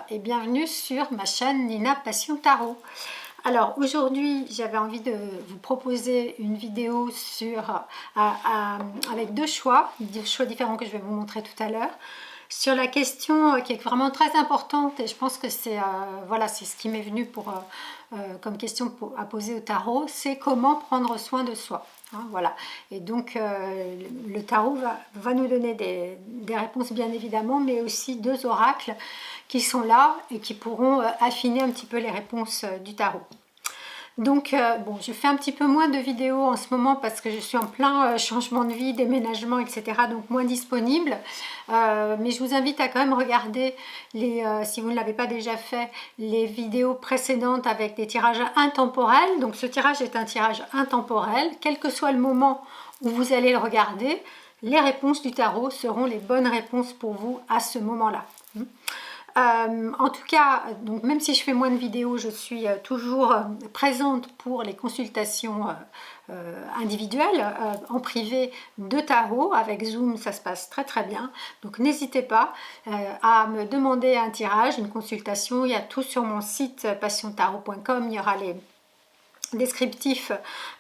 et bienvenue sur ma chaîne Nina Passion Tarot. Alors aujourd'hui j'avais envie de vous proposer une vidéo sur, avec deux choix différents que je vais vous montrer tout à l'heure, sur la question qui est vraiment très importante et je pense que c'est voilà, c'est ce qui m'est venu comme question à poser au tarot, c'est comment prendre soin de soi. Hein, voilà, et donc le tarot va nous donner des réponses bien évidemment, mais aussi deux oracles qui sont là et qui pourront affiner un petit peu les réponses du tarot. Donc bon, je fais un petit peu moins de vidéos en ce moment parce que je suis en plein changement de vie, déménagement, etc. Donc moins disponible. Mais je vous invite à quand même regarder, si vous ne l'avez pas déjà fait, les vidéos précédentes avec des tirages intemporels. Donc ce tirage est un tirage intemporel. Quel que soit le moment où vous allez le regarder, les réponses du tarot seront les bonnes réponses pour vous à ce moment-là. En tout cas, donc même si je fais moins de vidéos, je suis toujours présente pour les consultations individuelles en privé de tarot. Avec Zoom, ça se passe très très bien. Donc n'hésitez pas à me demander un tirage, une consultation. Il y a tout sur mon site passiontarot.com. Il y aura les descriptif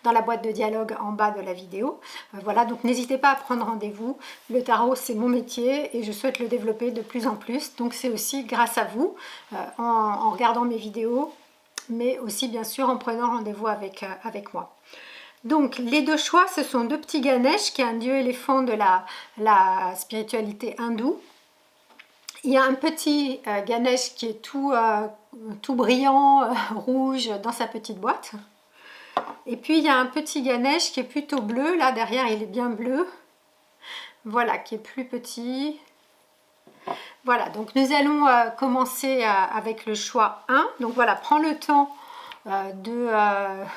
dans la boîte de dialogue en bas de la vidéo. Voilà, donc n'hésitez pas à prendre rendez-vous. Le tarot, c'est mon métier et je souhaite le développer de plus en plus. Donc c'est aussi grâce à vous, en regardant mes vidéos, mais aussi bien sûr en prenant rendez-vous avec moi. Donc les deux choix, ce sont deux petits Ganesh, qui est un dieu éléphant de la spiritualité hindoue. Il y a un petit Ganesh qui est tout brillant, rouge, dans sa petite boîte. Et puis il y a un petit Ganesh qui est plutôt bleu, là derrière il est bien bleu, voilà, qui est plus petit. Voilà, donc nous allons commencer avec le choix 1. Donc voilà, prends le temps de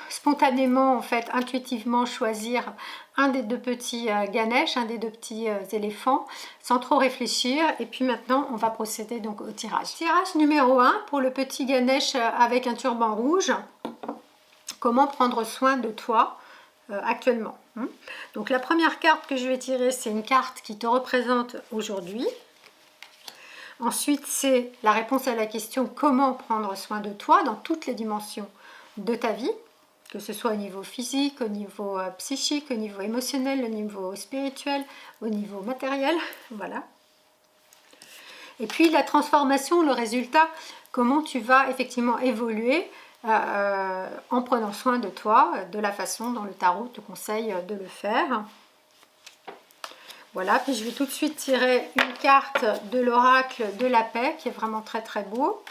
spontanément, en fait, intuitivement choisir un des deux petits Ganesh, un des deux petits éléphants, sans trop réfléchir. Et puis maintenant on va procéder donc au tirage. Tirage numéro 1 pour le petit Ganesh avec un turban rouge. Comment prendre soin de toi actuellement. Donc la première carte que je vais tirer, c'est une carte qui te représente aujourd'hui. Ensuite, c'est la réponse à la question comment prendre soin de toi dans toutes les dimensions de ta vie, que ce soit au niveau physique, au niveau psychique, au niveau émotionnel, au niveau spirituel, au niveau matériel. Voilà. Et puis la transformation, le résultat, comment tu vas effectivement évoluer en prenant soin de toi, de la façon dont le tarot te conseille de le faire. Voilà, puis je vais tout de suite tirer une carte de l'oracle de la paix, qui est vraiment très très beau.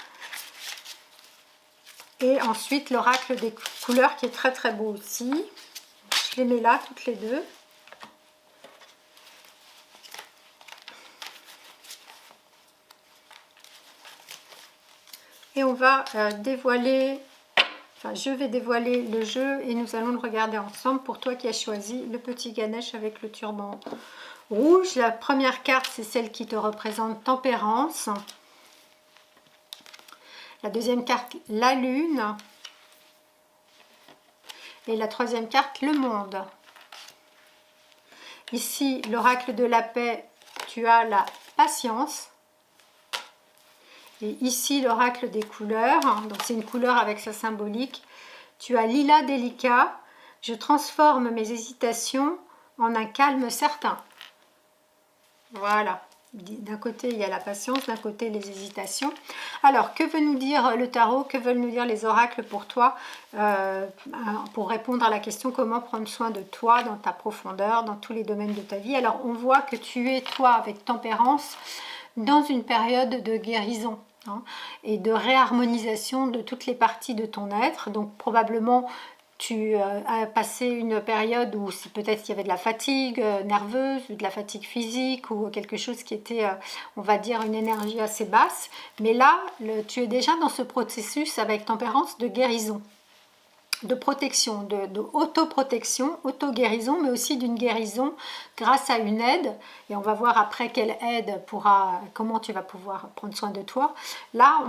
Et ensuite l'oracle des couleurs, qui est très très beau aussi. Je les mets là, toutes les deux. Et on va dévoiler... Enfin, je vais dévoiler le jeu et nous allons le regarder ensemble pour toi qui as choisi le petit Ganesh avec le turban rouge. La première carte, c'est celle qui te représente Tempérance. La deuxième carte, la Lune. Et la troisième carte, le Monde. Ici, l'oracle de la paix, tu as la Patience. Et ici, l'oracle des couleurs, donc c'est une couleur avec sa symbolique. Tu as Lila délicat. Je transforme mes hésitations en un calme certain. Voilà. D'un côté, il y a la patience, d'un côté, les hésitations. Alors, que veut nous dire le tarot? Que veulent nous dire les oracles pour toi, pour répondre à la question comment prendre soin de toi dans ta profondeur, dans tous les domaines de ta vie? Alors, on voit que tu es, toi, avec Tempérance, dans une période de guérison. Et de réharmonisation de toutes les parties de ton être. Donc probablement tu as passé une période où peut-être qu'il y avait de la fatigue nerveuse, ou de la fatigue physique, ou quelque chose qui était, on va dire, une énergie assez basse. Mais là, tu es déjà dans ce processus avec Tempérance de guérison, de protection, de autoprotection, auto-guérison, mais aussi d'une guérison grâce à une aide. Et on va voir après quelle aide comment tu vas pouvoir prendre soin de toi. Là,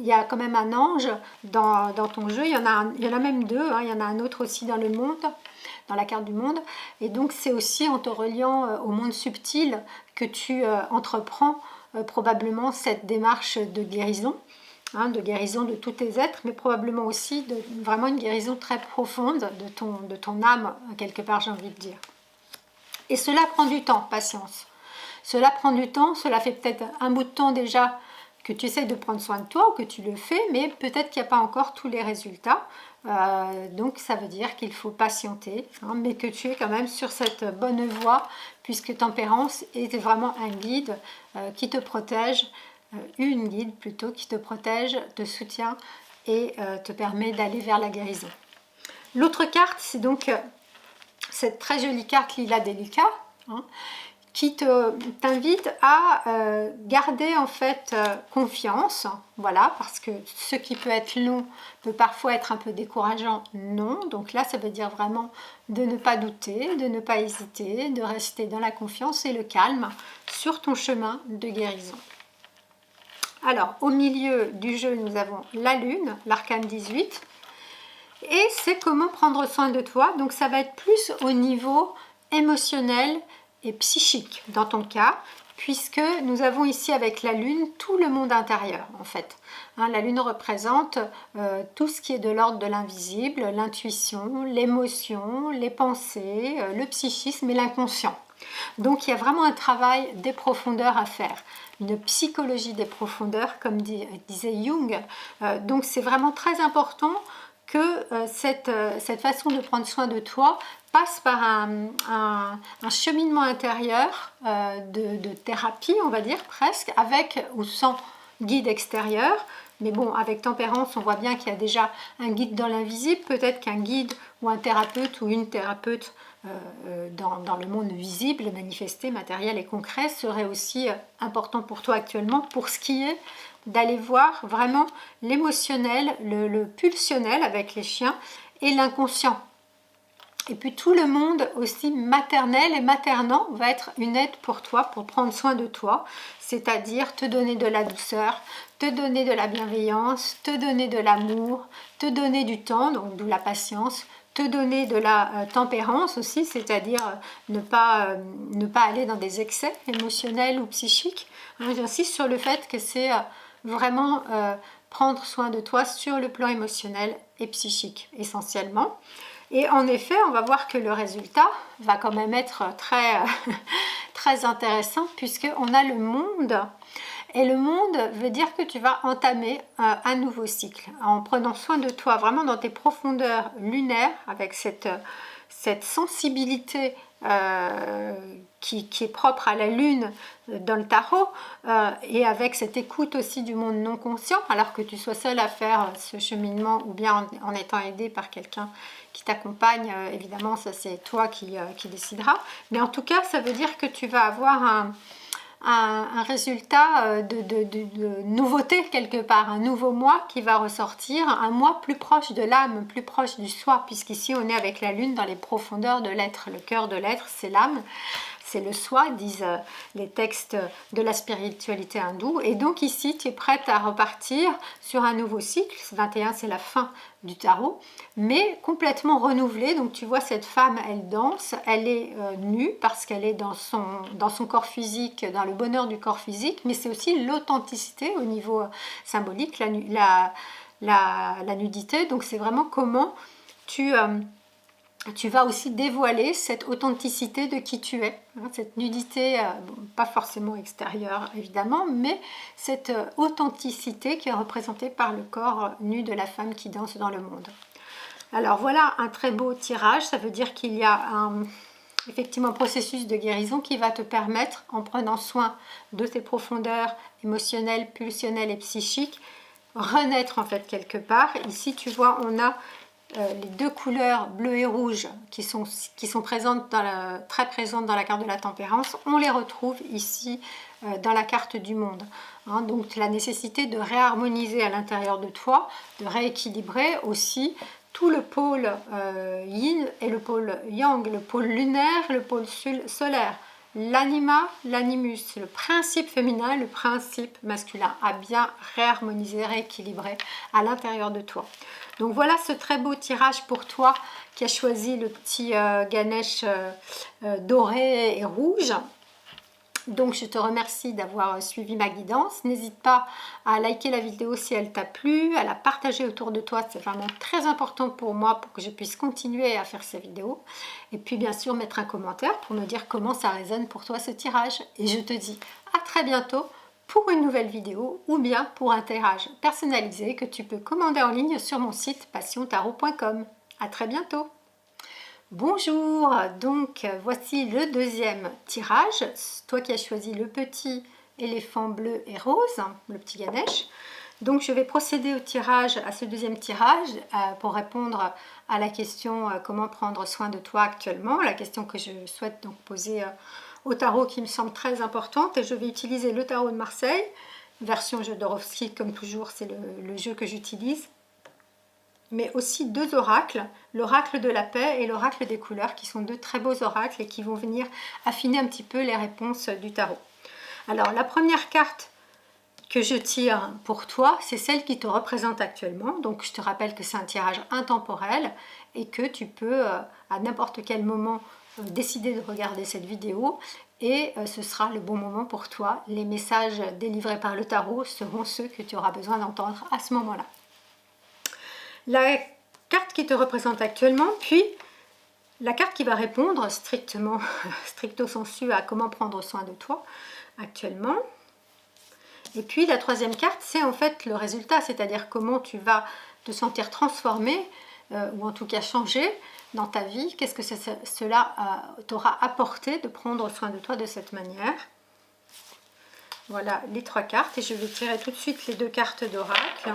il y a quand même un ange dans ton jeu. Il y en a même deux. Il y en a un autre aussi dans le monde, dans la carte du monde. Et donc, c'est aussi en te reliant au monde subtil que tu entreprends probablement cette démarche de guérison, hein, de guérison de tous tes êtres, mais probablement aussi de vraiment une guérison très profonde de ton âme, quelque part, j'ai envie de dire. Et cela prend du temps, patience. Cela prend du temps, cela fait peut-être un bout de temps déjà que tu essaies de prendre soin de toi ou que tu le fais, mais peut-être qu'il n'y a pas encore tous les résultats. Donc ça veut dire qu'il faut patienter, hein, mais que tu es quand même sur cette bonne voie, puisque Tempérance est vraiment un guide qui te protège, une guide plutôt qui te protège, te soutient et te permet d'aller vers la guérison. L'autre carte, c'est donc cette très jolie carte Lila Délicat, hein, qui t'invite à garder en fait confiance, voilà, parce que ce qui peut être long peut parfois être un peu décourageant, non, donc là ça veut dire vraiment de ne pas douter, de ne pas hésiter, de rester dans la confiance et le calme sur ton chemin de guérison. Alors au milieu du jeu nous avons la lune, l'arcane 18, et c'est comment prendre soin de toi, donc ça va être plus au niveau émotionnel et psychique dans ton cas, puisque nous avons ici avec la lune tout le monde intérieur en fait. Hein, la lune représente tout ce qui est de l'ordre de l'invisible, l'intuition, l'émotion, les pensées, le psychisme et l'inconscient. Donc il y a vraiment un travail des profondeurs à faire, une psychologie des profondeurs comme disait Jung. Donc c'est vraiment très important que cette façon de prendre soin de toi passe par un cheminement intérieur de thérapie, on va dire presque, avec ou sans guide extérieur. Mais bon, avec Tempérance, on voit bien qu'il y a déjà un guide dans l'invisible. Peut-être qu'un guide ou un thérapeute ou une thérapeute dans le monde visible, manifesté, matériel et concret serait aussi important pour toi actuellement, pour ce qui est d'aller voir vraiment l'émotionnel, le pulsionnel avec les chiens et l'inconscient. Et puis tout le monde aussi maternel et maternant va être une aide pour toi, pour prendre soin de toi, c'est-à-dire te donner de la douceur, te donner de la bienveillance, te donner de l'amour, te donner du temps, donc de la patience, te donner de la tempérance aussi, c'est-à-dire ne pas aller dans des excès émotionnels ou psychiques. J'insiste sur le fait que c'est vraiment prendre soin de toi sur le plan émotionnel et psychique essentiellement. Et en effet, on va voir que le résultat va quand même être très, très intéressant puisqu'on a le monde. Et le monde veut dire que tu vas entamer un nouveau cycle en prenant soin de toi vraiment dans tes profondeurs lunaires avec cette sensibilité qui est propre à la lune dans le tarot et avec cette écoute aussi du monde non conscient, alors que tu sois seul à faire ce cheminement ou bien en étant aidé par quelqu'un qui t'accompagne, évidemment ça c'est toi qui décideras, mais en tout cas ça veut dire que tu vas avoir un résultat de nouveauté quelque part, un nouveau moi qui va ressortir, un moi plus proche de l'âme, plus proche du soi, puisqu'ici on est avec la lune dans les profondeurs de l'être, le cœur de l'être c'est l'âme, c'est le soi, disent les textes de la spiritualité hindoue. Et donc ici, tu es prête à repartir sur un nouveau cycle. 21, c'est la fin du tarot, mais complètement renouvelée. Donc tu vois, cette femme, elle danse, elle est nue parce qu'elle est dans son corps physique, dans le bonheur du corps physique, mais c'est aussi l'authenticité au niveau symbolique, la nudité. Donc c'est vraiment comment tu vas aussi dévoiler cette authenticité de qui tu es, hein, cette nudité, pas forcément extérieure évidemment, mais cette authenticité qui est représentée par le corps nu de la femme qui danse dans le monde. Alors voilà un très beau tirage, ça veut dire qu'il y a effectivement un processus de guérison qui va te permettre, en prenant soin de tes profondeurs émotionnelles, pulsionnelles et psychiques, renaître en fait quelque part. Ici tu vois, on a les deux couleurs bleu et rouge qui sont présentes très présentes dans la carte de la tempérance, on les retrouve ici dans la carte du monde. Hein, donc la nécessité de réharmoniser à l'intérieur de toi, de rééquilibrer aussi tout le pôle yin et le pôle yang, le pôle lunaire, le pôle solaire, l'anima, l'animus, le principe féminin, le principe masculin, à bien réharmoniser, rééquilibrer à l'intérieur de toi. Donc voilà ce très beau tirage pour toi qui a choisi le petit Ganesh doré et rouge. Donc je te remercie d'avoir suivi ma guidance. N'hésite pas à liker la vidéo si elle t'a plu, à la partager autour de toi. C'est vraiment très important pour moi pour que je puisse continuer à faire ces vidéos. Et puis bien sûr mettre un commentaire pour me dire comment ça résonne pour toi ce tirage. Et je te dis à très bientôt pour une nouvelle vidéo ou bien pour un tirage personnalisé que tu peux commander en ligne sur mon site passiontarot.com. À très bientôt. Bonjour, donc voici le deuxième tirage. Toi qui as choisi le petit éléphant bleu et rose, le petit Ganesh. Donc je vais procéder au tirage, à ce deuxième tirage pour répondre à la question comment prendre soin de toi actuellement, la question que je souhaite donc poser au tarot qui me semble très importante. Et je vais utiliser le tarot de Marseille, version Jodorowsky comme toujours, c'est le jeu que j'utilise. Mais aussi deux oracles, l'oracle de la paix et l'oracle des couleurs, qui sont deux très beaux oracles et qui vont venir affiner un petit peu les réponses du tarot. Alors, la première carte que je tire pour toi, c'est celle qui te représente actuellement. Donc, je te rappelle que c'est un tirage intemporel et que tu peux, à n'importe quel moment, décider de regarder cette vidéo et ce sera le bon moment pour toi. Les messages délivrés par le tarot seront ceux que tu auras besoin d'entendre à ce moment-là. La carte qui te représente actuellement, puis la carte qui va répondre stricto sensu à comment prendre soin de toi actuellement. Et puis la troisième carte, c'est en fait le résultat, c'est-à-dire comment tu vas te sentir transformé ou en tout cas changer dans ta vie. Qu'est-ce que cela t'aura apporté de prendre soin de toi de cette manière. Voilà les trois cartes et je vais tirer tout de suite les deux cartes d'oracle.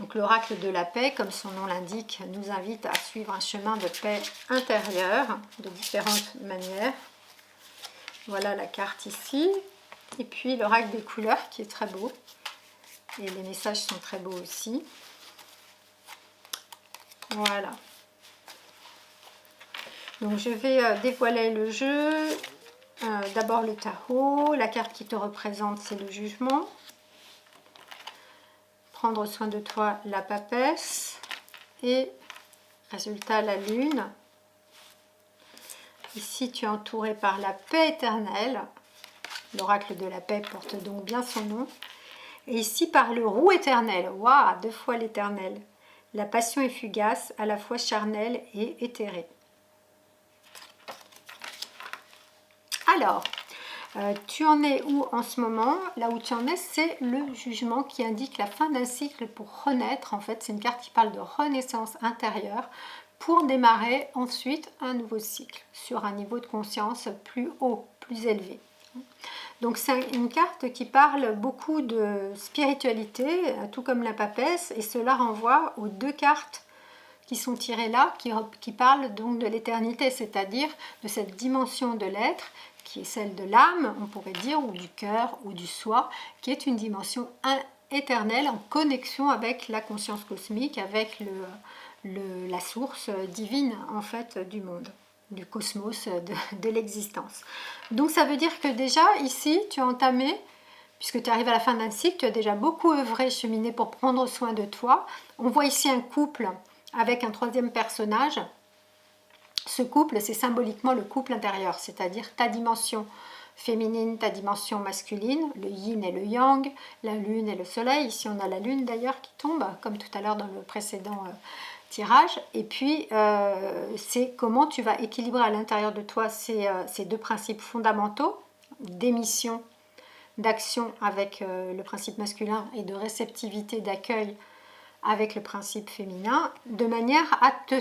Donc l'oracle de la paix, comme son nom l'indique, nous invite à suivre un chemin de paix intérieure de différentes manières. Voilà la carte ici. Et puis l'oracle des couleurs qui est très beau. Et les messages sont très beaux aussi. Voilà. Donc je vais dévoiler le jeu. D'abord le tarot. La carte qui te représente, c'est le jugement. Prendre soin de toi, la papesse, et résultat la lune. Ici tu es entouré par la paix éternelle, l'oracle de la paix porte donc bien son nom, et ici par le roux éternel, waouh, deux fois l'éternel, la passion est fugace, à la fois charnelle et éthérée. Alors, tu en es où en ce moment? Là où tu en es, c'est le jugement qui indique la fin d'un cycle pour renaître. En fait, c'est une carte qui parle de renaissance intérieure pour démarrer ensuite un nouveau cycle sur un niveau de conscience plus haut, plus élevé. Donc c'est une carte qui parle beaucoup de spiritualité, tout comme la papesse, et cela renvoie aux deux cartes qui sont tirées là, qui parlent donc de l'éternité, c'est-à-dire de cette dimension de l'être qui est celle de l'âme, on pourrait dire, ou du cœur, ou du soi, qui est une dimension éternelle en connexion avec la conscience cosmique, avec la source divine, en fait, du monde, du cosmos, de l'existence. Donc ça veut dire que déjà, ici, tu as entamé, puisque tu arrives à la fin d'un cycle, tu as déjà beaucoup œuvré, cheminé pour prendre soin de toi. On voit ici un couple avec un troisième personnage. Ce couple, c'est symboliquement le couple intérieur, c'est-à-dire ta dimension féminine, ta dimension masculine, le yin et le yang, la lune et le soleil. Ici, on a la lune d'ailleurs qui tombe, comme tout à l'heure dans le précédent tirage. Et puis, c'est comment tu vas équilibrer à l'intérieur de toi ces deux principes fondamentaux, d'émission, d'action avec le principe masculin et de réceptivité, d'accueil avec le principe féminin, de manière à te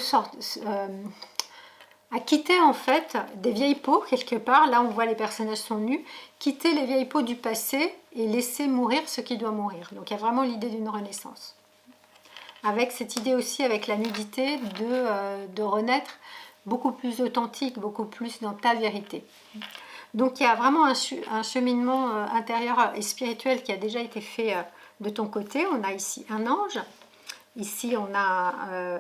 à quitter en fait des vieilles peaux quelque part, là on voit les personnages sont nus, quitter les vieilles peaux du passé et laisser mourir ce qui doit mourir. Donc il y a vraiment l'idée d'une renaissance. Avec cette idée aussi, avec la nudité, de renaître beaucoup plus authentique, beaucoup plus dans ta vérité. Donc il y a vraiment un cheminement intérieur et spirituel qui a déjà été fait de ton côté. On a ici un ange, ici on a...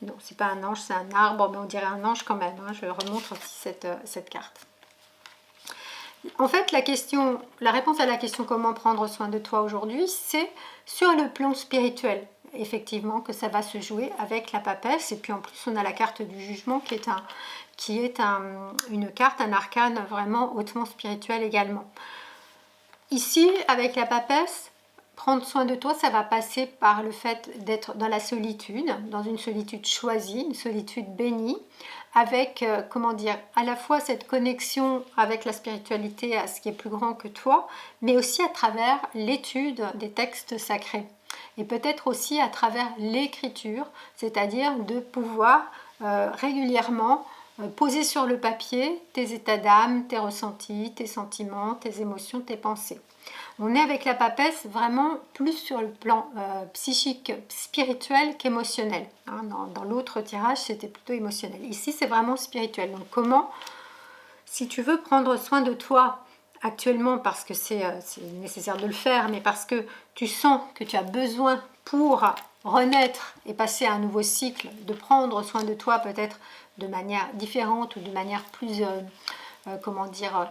non, c'est pas un ange, c'est un arbre, mais on dirait un ange quand même. Hein. Je remontre aussi cette carte. En fait, la réponse à la question comment prendre soin de toi aujourd'hui, c'est sur le plan spirituel. effectivement que ça va se jouer avec la papesse. Et puis en plus on a la carte du jugement qui est une carte, un arcane vraiment hautement spirituel également. Ici avec la papesse, prendre soin de toi, ça va passer par le fait d'être dans la solitude, dans une solitude choisie, une solitude bénie, avec, comment dire, à la fois cette connexion avec la spiritualité, à ce qui est plus grand que toi, mais aussi à travers l'étude des textes sacrés. Et peut-être aussi à travers l'écriture, c'est-à-dire de pouvoir régulièrement poser sur le papier tes états d'âme, tes ressentis, tes sentiments, tes émotions, tes pensées. On est avec la papesse vraiment plus sur le plan psychique, spirituel qu'émotionnel. Hein, dans l'autre tirage, c'était plutôt émotionnel. Ici, c'est vraiment spirituel. Donc comment, si tu veux prendre soin de toi actuellement, parce que c'est nécessaire de le faire, mais parce que tu sens que tu as besoin pour renaître et passer à un nouveau cycle, de prendre soin de toi peut-être de manière différente ou de manière plus... comment dire,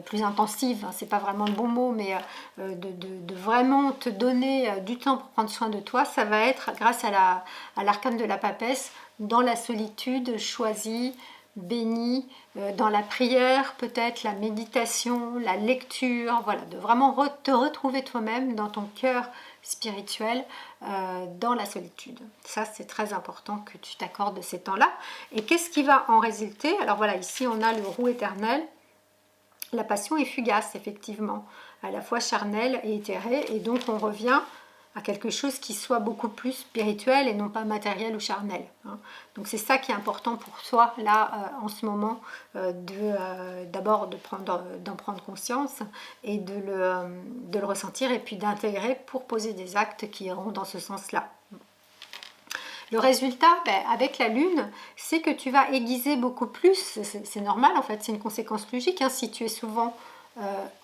plus intensive, hein, c'est pas vraiment le bon mot, mais de vraiment te donner du temps pour prendre soin de toi, ça va être grâce à l'arcane de la papesse, dans la solitude choisie, bénie, dans la prière, peut-être la méditation, la lecture, voilà, de vraiment te retrouver toi-même dans ton cœur spirituel, dans la solitude. Ça, c'est très important que tu t'accordes ces temps-là. Et qu'est-ce qui va en résulter? Alors voilà, ici on a le roux éternel. La passion est fugace, effectivement, à la fois charnelle et éthérée, et donc on revient à quelque chose qui soit beaucoup plus spirituel et non pas matériel ou charnel. Hein. Donc c'est ça qui est important pour toi là en ce moment, d'abord d'en prendre conscience et de le ressentir et puis d'intégrer pour poser des actes qui iront dans ce sens-là. Le résultat, avec la lune, c'est que tu vas aiguiser beaucoup plus, c'est normal en fait, c'est une conséquence logique, hein, si tu es souvent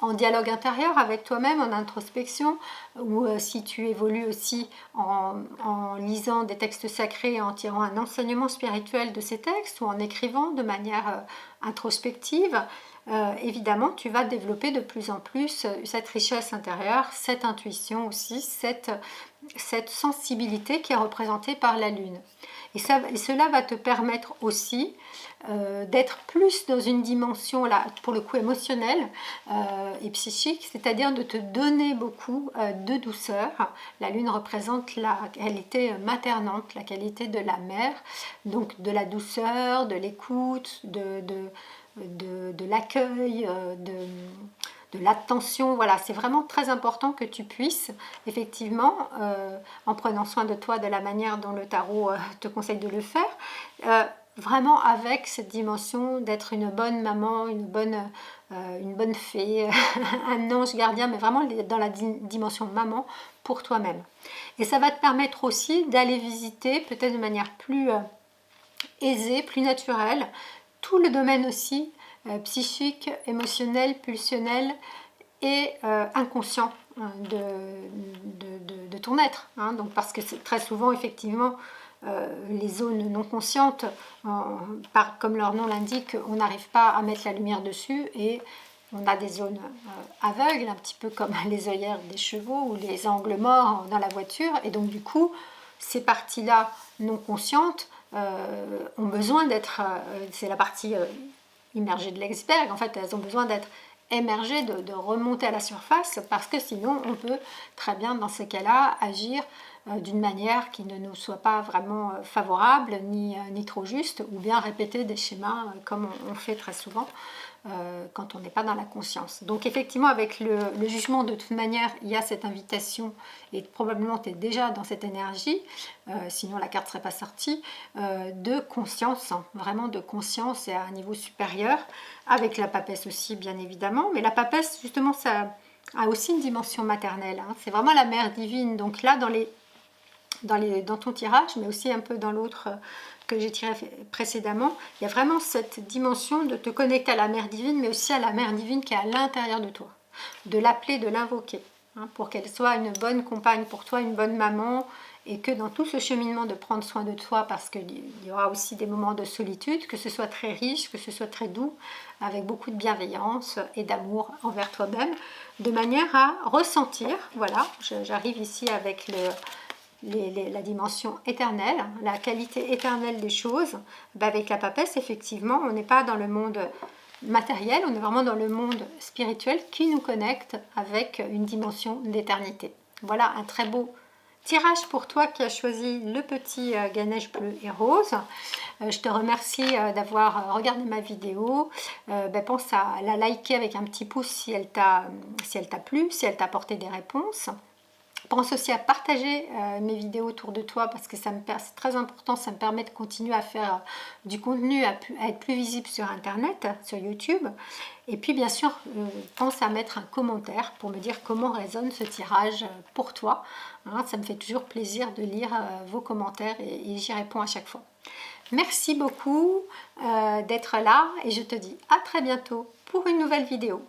en dialogue intérieur avec toi-même, en introspection, ou si tu évolues aussi en lisant des textes sacrés et en tirant un enseignement spirituel de ces textes, ou en écrivant de manière introspective, évidemment tu vas développer de plus en plus cette richesse intérieure, cette intuition aussi, cette sensibilité qui est représentée par la lune. Et cela va te permettre aussi d'être plus dans une dimension, là, pour le coup émotionnelle et psychique, c'est-à-dire de te donner beaucoup de douceur. La lune représente la qualité maternante, la qualité de la mère, donc de la douceur, de l'écoute, de l'accueil, de l'attention. Voilà, c'est vraiment très important que tu puisses, effectivement, en prenant soin de toi de la manière dont le tarot te conseille de le faire, vraiment avec cette dimension d'être une bonne maman, une bonne fée, un ange gardien, mais vraiment dans la dimension maman pour toi-même. Et ça va te permettre aussi d'aller visiter, peut-être de manière plus aisée, plus naturelle, tout le domaine aussi psychique, émotionnel, pulsionnel et inconscient de ton être. Hein. Donc, parce que c'est très souvent, effectivement, les zones non conscientes, comme leur nom l'indique, on n'arrive pas à mettre la lumière dessus et on a des zones aveugles, un petit peu comme les œillères des chevaux ou les angles morts dans la voiture. Et donc, du coup, ces parties-là non conscientes ont besoin d'être, c'est la partie immergées de l'iceberg, en fait elles ont besoin d'être émergées, de remonter à la surface, parce que sinon on peut très bien dans ces cas-là agir d'une manière qui ne nous soit pas vraiment favorable ni trop juste, ou bien répéter des schémas comme on fait très souvent quand on n'est pas dans la conscience. Donc effectivement avec le jugement, de toute manière il y a cette invitation et probablement tu es déjà dans cette énergie, sinon la carte ne serait pas sortie, de conscience, hein, vraiment de conscience et à un niveau supérieur, avec la papesse aussi bien évidemment, mais la papesse justement ça a aussi une dimension maternelle, hein. C'est vraiment la mère divine, donc là dans ton tirage, mais aussi un peu dans l'autre que j'ai tiré précédemment, il y a vraiment cette dimension de te connecter à la mère divine, mais aussi à la mère divine qui est à l'intérieur de toi, de l'appeler, de l'invoquer, hein, pour qu'elle soit une bonne compagne pour toi, une bonne maman, et que dans tout ce cheminement de prendre soin de toi, parce qu'il y aura aussi des moments de solitude, que ce soit très riche, que ce soit très doux, avec beaucoup de bienveillance et d'amour envers toi-même, de manière à ressentir, voilà, j'arrive ici avec la dimension éternelle, la qualité éternelle des choses, avec la papesse, effectivement, on n'est pas dans le monde matériel, on est vraiment dans le monde spirituel qui nous connecte avec une dimension d'éternité. Voilà un très beau tirage pour toi qui as choisi le petit Ganesh bleu et rose. Je te remercie d'avoir regardé ma vidéo. Pense à la liker avec un petit pouce si elle t'a plu, si elle t'a apporté des réponses. Pense aussi à partager mes vidéos autour de toi parce que c'est très important, ça me permet de continuer à faire du contenu, à être plus visible sur Internet, sur YouTube. Et puis bien sûr, pense à mettre un commentaire pour me dire comment résonne ce tirage pour toi. Hein, ça me fait toujours plaisir de lire vos commentaires et j'y réponds à chaque fois. Merci beaucoup d'être là et je te dis à très bientôt pour une nouvelle vidéo.